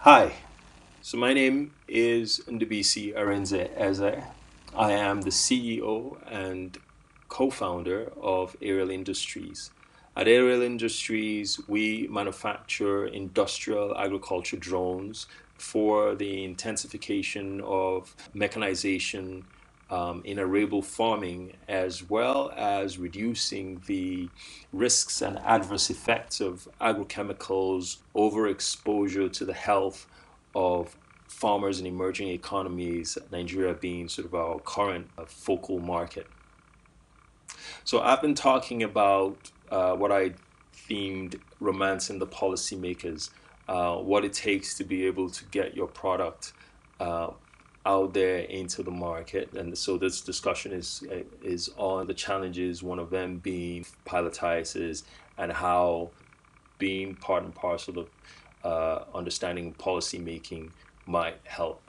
Hi, so my name is Ndubisi Arenze Eze. I am the CEO and co-founder of Aerial Industries. At Aerial Industries, we manufacture industrial agriculture drones for the intensification of mechanization in arable farming, as well as reducing the risks and adverse effects of agrochemicals, overexposure to the health of farmers in emerging economies, Nigeria being sort of our current focal market. So I've been talking about what I themed romancing the policymakers, what it takes to be able to get your product uh, out there into the market. And so this discussion is on the challenges, one of them being pilotitis and how being part and parcel of understanding policy making might help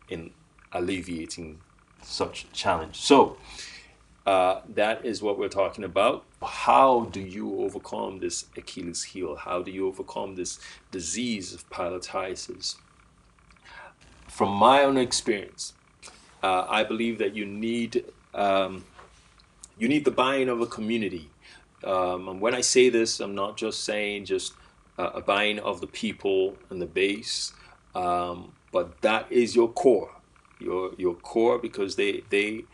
in alleviating such challenge. So that is what we're talking about. How do you overcome this Achilles heel? How do you overcome this disease of pilotitis? From my own experience, I believe that you need the buy-in of a community. And when I say this, I'm not just saying just a buying of the people and the base, but that is your core, your core, because they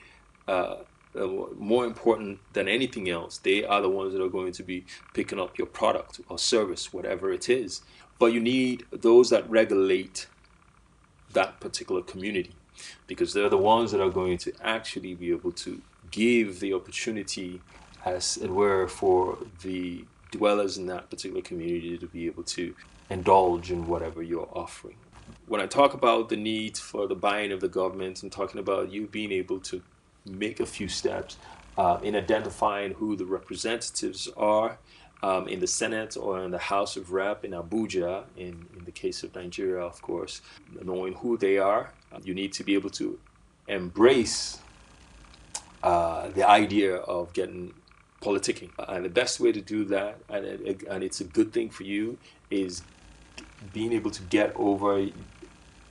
more important than anything else, they are the ones that are going to be picking up your product or service, whatever it is. But you need those that regulate that particular community, because they're the ones that are going to actually be able to give the opportunity, as it were, for the dwellers in that particular community to be able to indulge in whatever you're offering. When I talk about the need for the buy-in of the government, I'm talking about you being able to make a few steps in identifying who the representatives are in the Senate or in the House of Rep in Abuja, in the case of Nigeria, of course, knowing who they are. You need to be able to embrace the idea of getting politicking. And the best way to do that, and it's a good thing for you, is being able to get over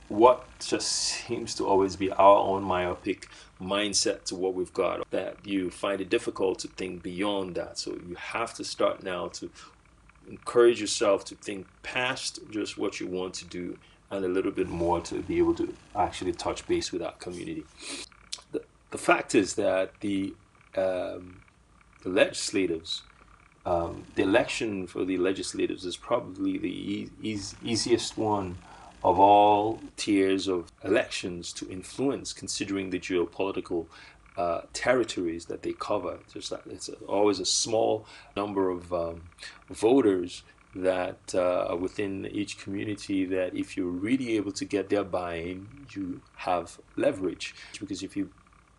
what just seems to always be our own myopic mindset to what we've got, that you find it difficult to think beyond that. So you have to start now to encourage yourself to think past just what you want to do and a little bit more to be able to actually touch base with that community. The fact is that the legislatives, the election for the legislators is probably the easiest one of all tiers of elections to influence, considering the geopolitical territories that they cover. It's always a small number of voters that are within each community, that if you're really able to get their buy-in, you have leverage. Because if you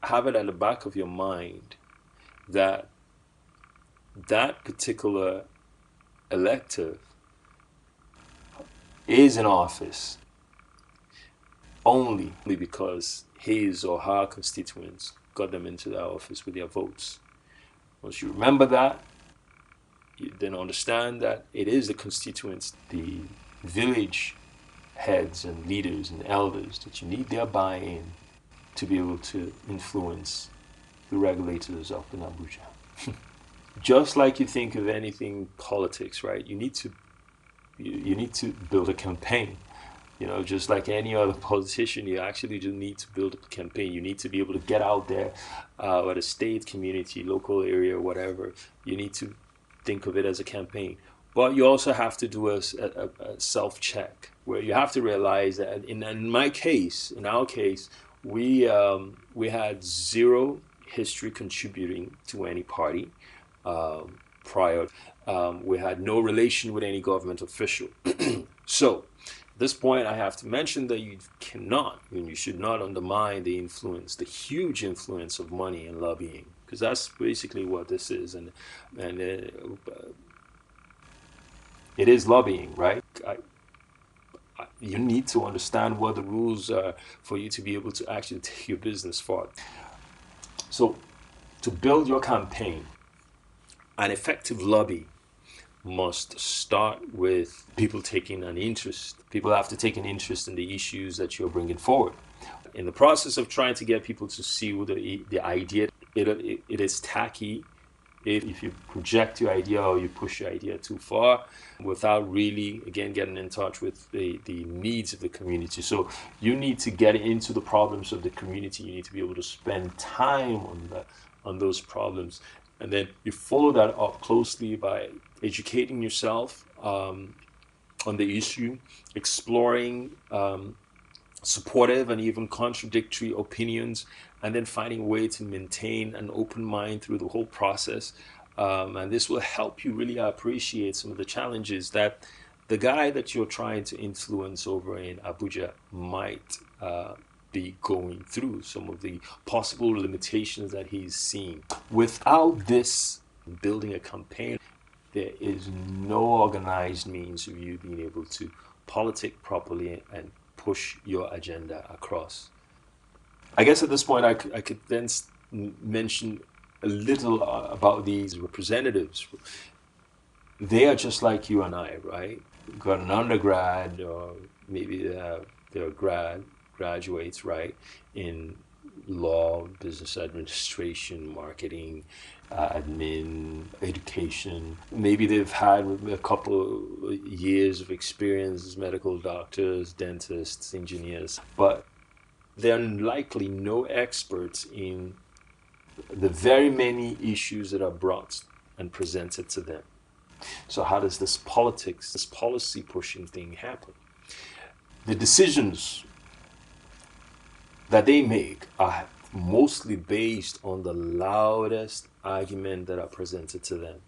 have it at the back of your mind that that particular elective is in office only because his or her constituents got them into that office with their votes. Once you remember that, you then understand that it is the constituents, the village heads and leaders and elders, that you need their buy-in to be able to influence the regulators up in Abuja. Just like you think of anything politics, right? You need to build a campaign. Just like any other politician, you actually do need to build a campaign. You need to be able to get out there, at a state, community, local area, whatever. You need to think of it as a campaign. But you also have to do a self-check, where you have to realize that in our case, we had zero history contributing to any party prior. We had no relation with any government official. So at this point, I have to mention that you cannot and you should not undermine the huge influence of money and lobbying, because that's basically what this is. And it is lobbying, right? You need to understand what the rules are for you to be able to actually take your business forward. So to build your campaign, an effective lobby must start with people taking an interest. People have to take an interest in the issues that you're bringing forward. In the process of trying to get people to see the idea, it is tacky if you project your idea or you push your idea too far without really, again, getting in touch with the needs of the community. So you need to get into the problems of the community. You need to be able to spend time on those problems. And then you follow that up closely by educating yourself on the issue, exploring supportive and even contradictory opinions, and then finding a way to maintain an open mind through the whole process. And this will help you really appreciate some of the challenges that the guy that you're trying to influence over in Abuja might be going through, some of the possible limitations that he's seeing. Without this building a campaign, there is no organized means of you being able to politic properly and push your agenda across. I guess at this point I could then mention a little about these representatives. They are just like you and I, right? Got an undergrad, or maybe they're graduates, right, in law, business administration, marketing, admin, education. Maybe they've had a couple years of experience as medical doctors, dentists, engineers, but they're likely no experts in the very many issues that are brought and presented to them. So how does this politics, this policy pushing thing happen? The decisions that they make are mostly based on the loudest argument that are presented to them.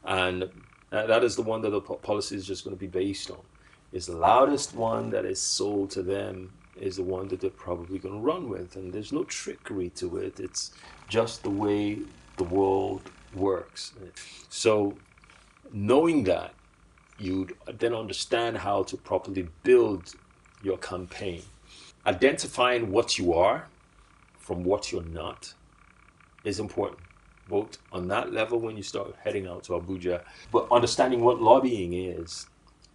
And that is the one that the policy is just going to be based on. Is the loudest one that is sold to them is the one that they're probably going to run with. And there's no trickery to it. It's just the way the world works. So knowing that, you'd then understand how to properly build your campaign. Identifying what you are from what you're not is important, both on that level when you start heading out to Abuja, but understanding what lobbying is,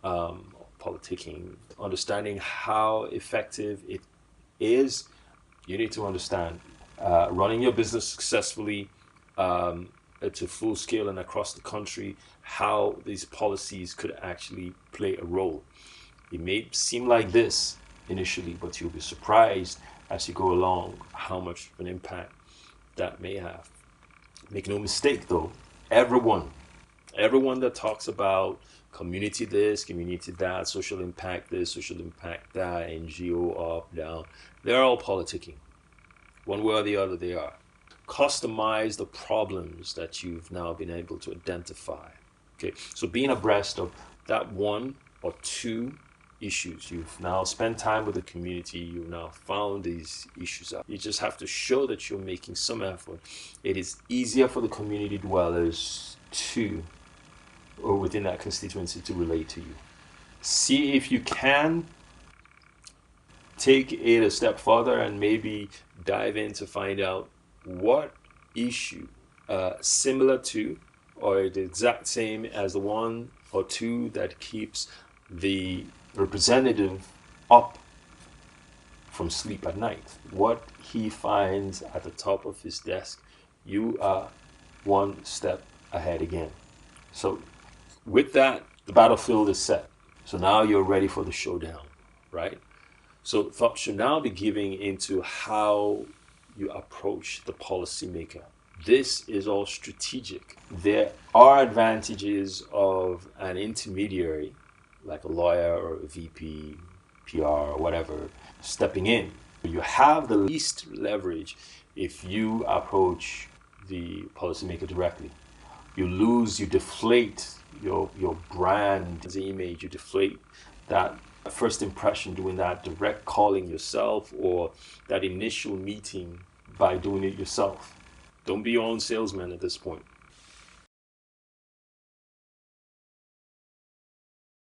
politicking, understanding how effective it is. You need to understand running your business successfully to full scale and across the country, how these policies could actually play a role. It may seem like this initially, but you'll be surprised as you go along how much of an impact that may have. Make no mistake though, everyone that talks about community this, community that, social impact this, social impact that, NGO up, down, they're all politicking. One way or the other they are. Customize the problems that you've now been able to identify. Okay, so being abreast of that one or two issues, you've now spent time with the community, you've now found these issues out. You just have to show that you're making some effort. It is easier for the community dwellers to, or within that constituency, to relate to you. See if you can take it a step further and maybe dive in to find out what issue similar to or the exact same as the one or two that keeps the representative up from sleep at night. What he finds at the top of his desk, you are one step ahead again. So with that, the battlefield is set. So now you're ready for the showdown, right? So thought should now be giving into how you approach the policymaker. This is all strategic. There are advantages of an intermediary, like a lawyer or a VP, PR, or whatever, stepping in. You have the least leverage if you approach the policymaker directly. You deflate your brand, the image, you deflate that first impression doing that direct calling yourself or that initial meeting by doing it yourself. Don't be your own salesman at this point.